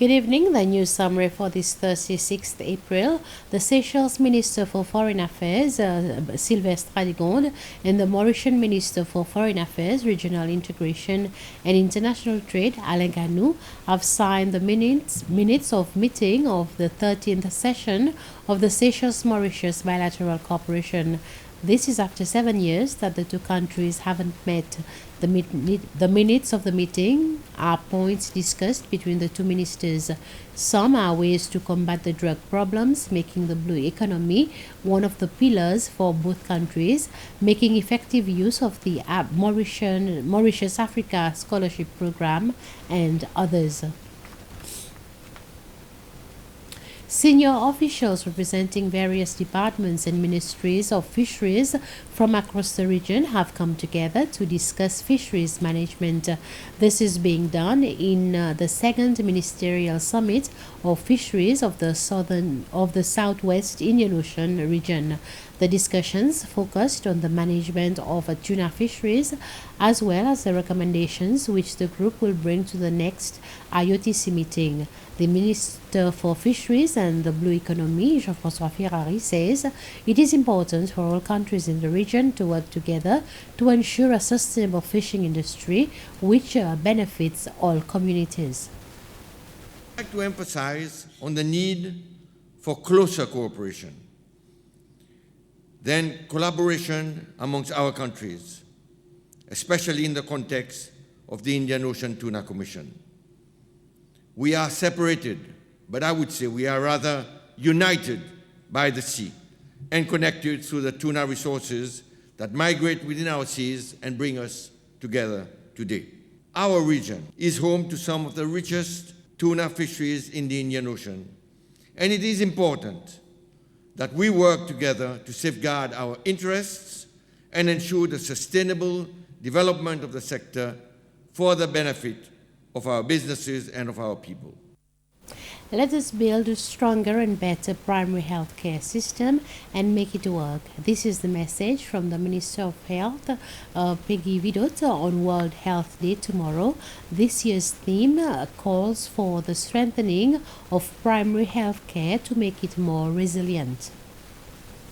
Good evening. The news summary for this Thursday, 6th April. The Seychelles Minister for Foreign Affairs, Sylvestre Radigonde, and the Mauritian Minister for Foreign Affairs, Regional Integration and International Trade, Alain Ganou, have signed the minutes of meeting of the 13th session of the Seychelles-Mauritius bilateral cooperation. This is after 7 years that the two countries haven't met. The minutes of the meeting are points discussed between the two ministers. Some are ways to combat the drug problems, making the blue economy one of the pillars for both countries, making effective use of the Mauritius Africa Scholarship Program, and others. Senior officials representing various departments and ministries of fisheries from across the region have come together to discuss fisheries management. This is being done in the second ministerial summit of fisheries of the Southwest Indian Ocean region. The discussions focused on the management of tuna fisheries as well as the recommendations which the group will bring to the next IOTC meeting. The Minister for Fisheries and the Blue Economy, Jean-François Ferrari, says it is important for all countries in the region to work together to ensure a sustainable fishing industry which benefits all communities. I'd like to emphasize on the need for closer cooperation, then collaboration amongst our countries, especially in the context of the Indian Ocean Tuna Commission. We are separated, but I would say we are rather united by the sea and connected through the tuna resources that migrate within our seas and bring us together today. Our region is home to some of the richest tuna fisheries in the Indian Ocean, and it is important that we work together to safeguard our interests and ensure the sustainable development of the sector for the benefit of our businesses and of our people. Let us build a stronger and better primary health care system and make it work. This is the message from the Minister of Health, Peggy Vidot, on World Health Day tomorrow. This year's theme calls for the strengthening of primary health care to make it more resilient.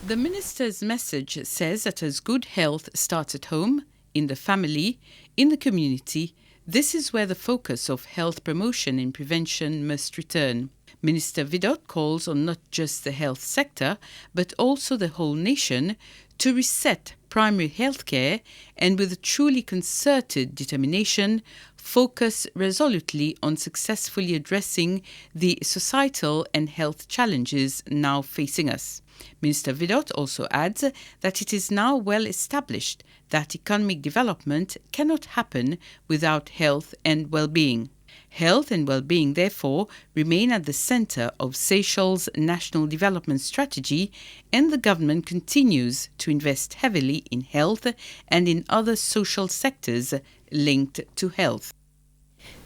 The Minister's message says that as good health starts at home, in the family, in the community, this is where the focus of health promotion and prevention must return. Minister Vidot calls on not just the health sector, but also the whole nation to reset primary health care and with a truly concerted determination, focus resolutely on successfully addressing the societal and health challenges now facing us. Minister Vidot also adds that it is now well established that economic development cannot happen without health and well-being. Health and well-being, therefore, remain at the centre of Seychelles' national development strategy, and the government continues to invest heavily in health and in other social sectors linked to health.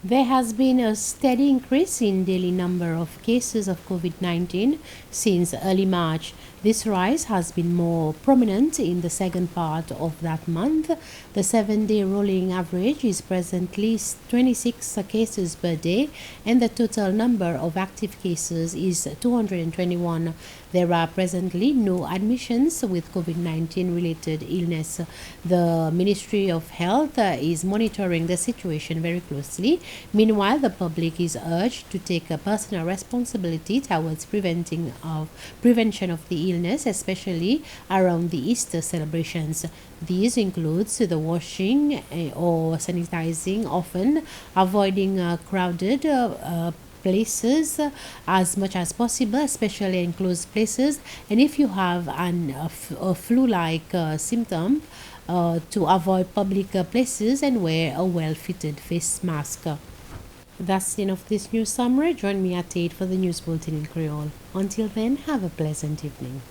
There has been a steady increase in daily number of cases of COVID-19 since early March. This rise has been more prominent in the second part of that month. The 7-day rolling average is presently 26 cases per day, and the total number of active cases is 221. There are presently no admissions with COVID-19 related illness. The Ministry of Health is monitoring the situation very closely. Meanwhile, the public is urged to take a personal responsibility towards prevention of the illness, especially around the Easter celebrations. These includes the washing or sanitizing often, avoiding crowded places as much as possible, especially in closed places, and if you have a flu-like symptom, to avoid public places and wear a well-fitted face mask. That's the end of this news summary. Join me at 8 for the news bulletin in Creole. Until then, have a pleasant evening.